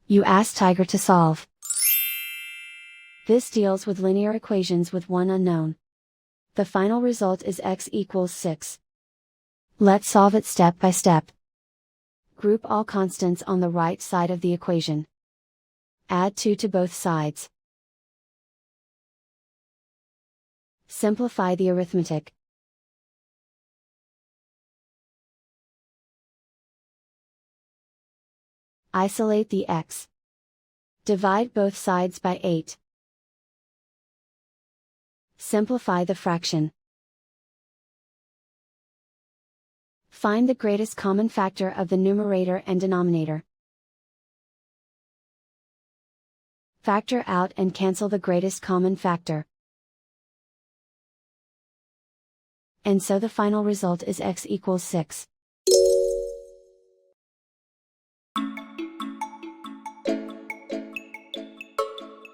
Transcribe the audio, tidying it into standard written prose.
You ask Tiger to solve. This deals with linear equations with one unknown. The final result is x equals 6. Let's solve it step by step. Group all constants on the right side of the equation. Add 2 to both sides. Simplify the arithmetic. Isolate the x. Divide both sides by 8. Simplify the fraction. Find the greatest common factor of the numerator and denominator. Factor out and cancel the greatest common factor. And so the final result is x equals 6.